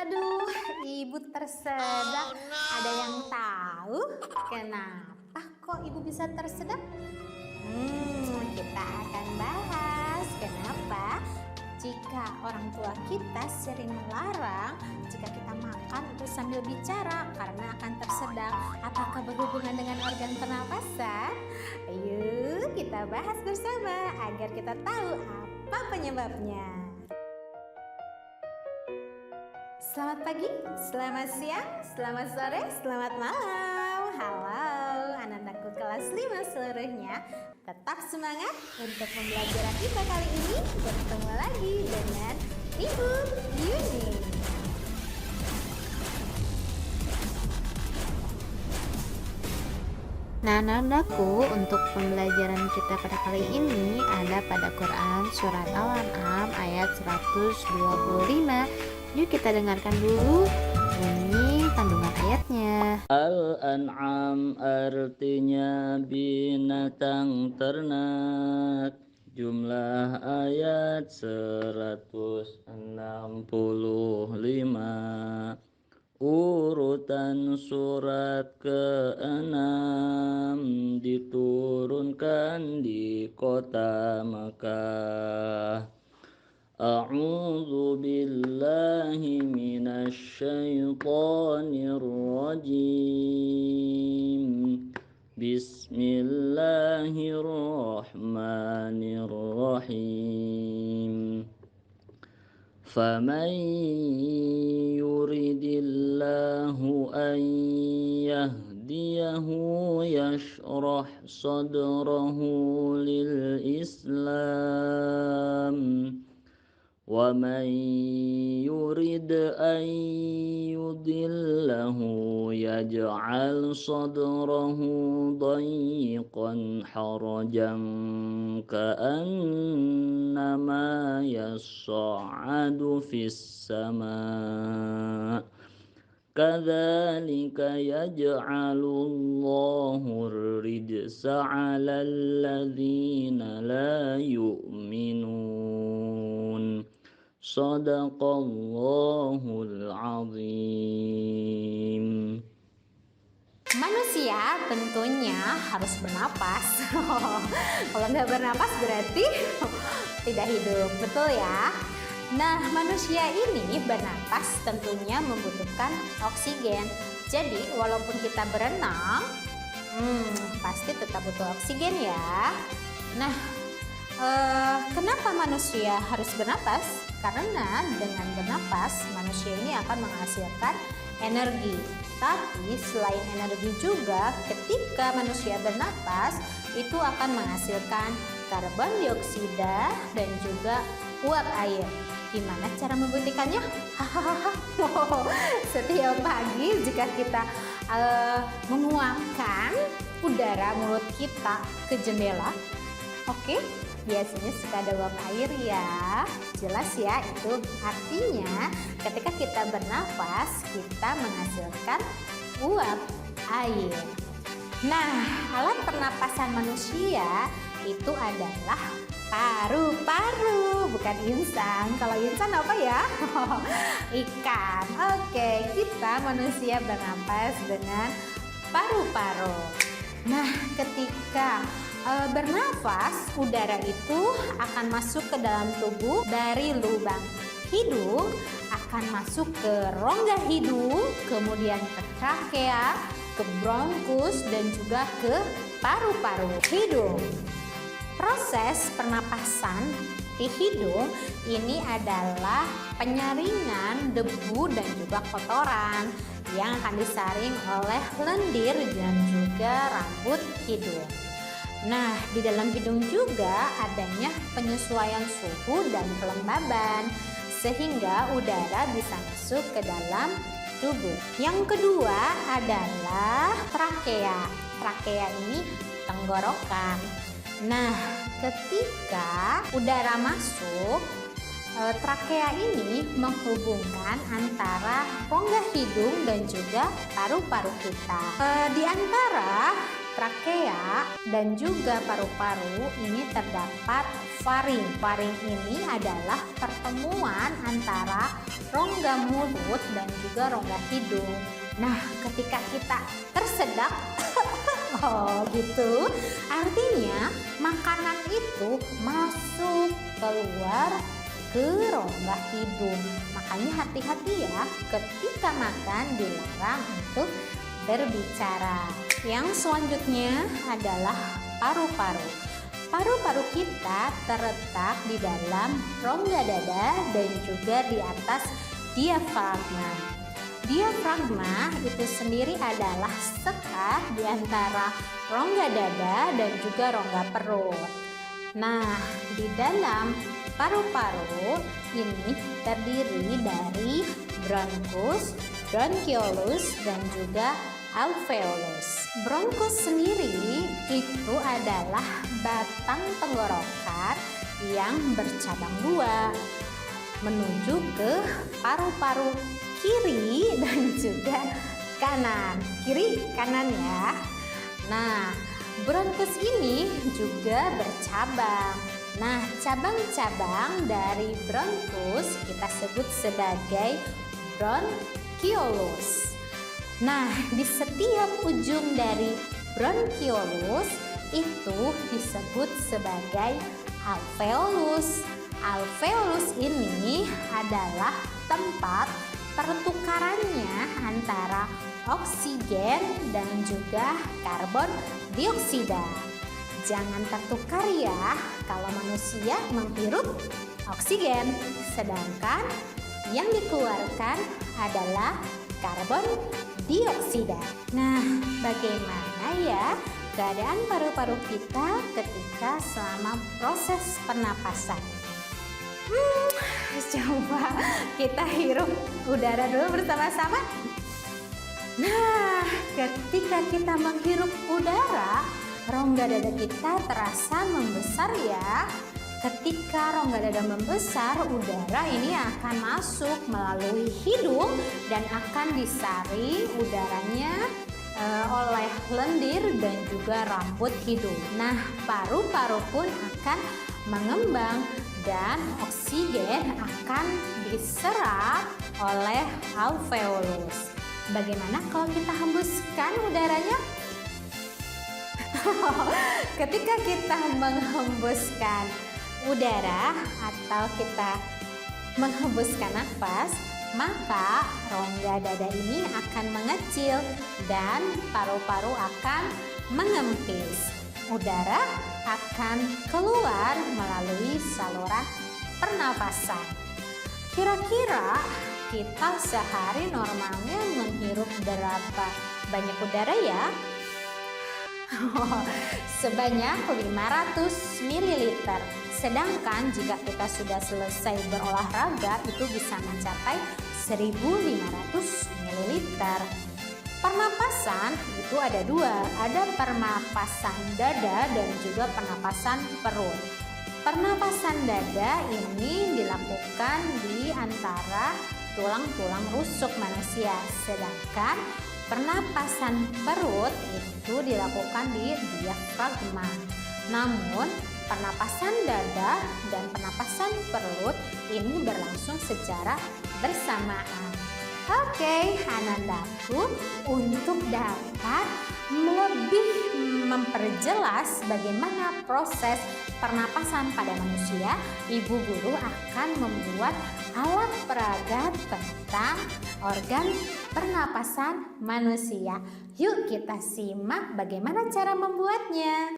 Aduh, ibu tersedak. Ada yang tahu kenapa kok ibu bisa tersedak? Kita akan bahas kenapa jika orang tua kita sering melarang jika kita makan itu sambil bicara karena akan tersedak. Apakah berhubungan dengan organ pernapasan? Ayo kita bahas bersama agar kita tahu apa penyebabnya. Selamat pagi, selamat siang, selamat sore, selamat malam. Halo anak-anakku kelas 5 seluruhnya. Tetap semangat untuk pembelajaran kita kali ini. Bertemu lagi dengan Ibu Yuni. Nah, anak-anakku, untuk pembelajaran kita pada kali ini ada pada Quran Surat Al-An'am ayat 125. Yuk kita dengarkan dulu bunyi kandungan ayatnya. Al-An'am artinya binatang ternak. Jumlah ayat 165. Urutan surat ke-6 diturunkan di kota Makkah. A'udzu billahi minasy syaithanir rajim. Bismillahirrahmanirrahim. Faman yuridillahu an yahdiyahu yashrah sadrahu lil Islam. وَمَنْ يُرِدْ أَنْ يُضِلَّهُ يَجْعَلْ صَدْرَهُ ضَيِّقًا حَرَجًا كَأَنَّمَا يَصَّعَّدُ فِي السَّمَاءِ كَذَلِكَ يَجْعَلُ اللَّهُ الرِّجْسَ عَلَى الَّذِينَ لَا يُؤْمِنُونَ. Shadaqallahul azim. Manusia tentunya harus bernapas. Kalau nggak bernapas berarti tidak hidup, betul ya? Nah, manusia ini bernapas tentunya membutuhkan oksigen. Jadi, walaupun kita berenang, pasti tetap butuh oksigen ya. Nah, kenapa manusia harus bernapas? Karena dengan bernapas, manusia ini akan menghasilkan energi. Tapi selain energi juga, ketika manusia bernapas, itu akan menghasilkan karbon dioksida dan juga uap air. Gimana cara membuktikannya? Setiap pagi jika kita menguapkan udara mulut kita ke jendela, oke? Biasanya suka ada uap air ya. Jelas ya, itu artinya ketika kita bernafas kita menghasilkan uap air. Nah, alat pernapasan manusia itu adalah paru-paru, bukan insang. Kalau insang apa ya? Ikan. Oke, kita manusia bernapas dengan paru-paru. Nah, ketika bernafas, udara itu akan masuk ke dalam tubuh dari lubang hidung, akan masuk ke rongga hidung, kemudian ke trakea, ke bronkus, dan juga ke paru-paru hidung. Proses pernapasan di hidung ini adalah penyaringan debu dan juga kotoran yang akan disaring oleh lendir dan juga rambut hidung. Nah, di dalam hidung juga adanya penyesuaian suhu dan kelembaban sehingga udara bisa masuk ke dalam tubuh. Yang kedua adalah trakea. Trakea ini tenggorokan. Nah, ketika udara masuk, trakea ini menghubungkan antara rongga hidung dan juga paru-paru kita. Di antara trakea dan juga paru-paru ini terdapat faring. Faring ini adalah pertemuan antara rongga rongga mulut dan juga rongga hidung. Nah, ketika kita tersedak, oh gitu, artinya makanan itu masuk keluar ke rongga hidung. Makanya hati-hati ya, ketika makan dilarang untuk berbicara. Yang selanjutnya adalah paru-paru. Paru-paru kita terletak di dalam rongga dada dan juga di atas diafragma. Diafragma itu sendiri adalah sekat di antara rongga dada dan juga rongga perut. Nah, di dalam paru-paru ini terdiri dari bronkus, bronchiolus, dan juga alveolus. Bronkus sendiri itu adalah batang tenggorokan yang bercabang dua menuju ke paru-paru kiri dan juga kanan. Kiri kanan ya. Nah, bronkus ini juga bercabang. Nah, cabang-cabang dari bronkus kita sebut sebagai bronchiolus. Nah, di setiap ujung dari bronchiolus itu disebut sebagai alveolus. Alveolus ini adalah tempat pertukarannya antara oksigen dan juga karbon dioksida. Jangan tertukar ya kalau manusia menghirup oksigen, sedangkan yang dikeluarkan adalah karbon dioksida. Nah, bagaimana ya keadaan paru-paru kita ketika selama proses pernapasan? Coba kita hirup udara dulu bersama-sama. Nah, ketika kita menghirup udara, rongga dada kita terasa membesar ya. Ketika rongga dada membesar, udara ini akan masuk melalui hidung dan akan disaring udaranya oleh lendir dan juga rambut hidung. Nah, paru-paru pun akan mengembang dan oksigen akan diserap oleh alveolus. Bagaimana kalau kita hembuskan udaranya? Ketika kita menghembuskan udara atau kita menghembuskan nafas, maka rongga dada ini akan mengecil dan paru-paru akan mengempis. Udara akan keluar melalui saluran pernapasan. Kira-kira kita sehari normalnya menghirup berapa banyak udara ya? Sebanyak 500 ml. Sedangkan jika kita sudah selesai berolahraga itu bisa mencapai 1500 ml. Pernapasan itu ada dua, ada pernapasan dada dan juga pernapasan perut. Pernapasan dada ini dilakukan di antara tulang-tulang rusuk manusia, sedangkan pernapasan perut itu dilakukan di diafragma. Namun, pernapasan dada dan pernapasan perut ini berlangsung secara bersamaan. Oke, Anandaku, untuk dapat lebih memperjelas bagaimana proses pernapasan pada manusia, Ibu Guru akan membuat alat peraga tentang organ pernapasan manusia. Yuk kita simak bagaimana cara membuatnya.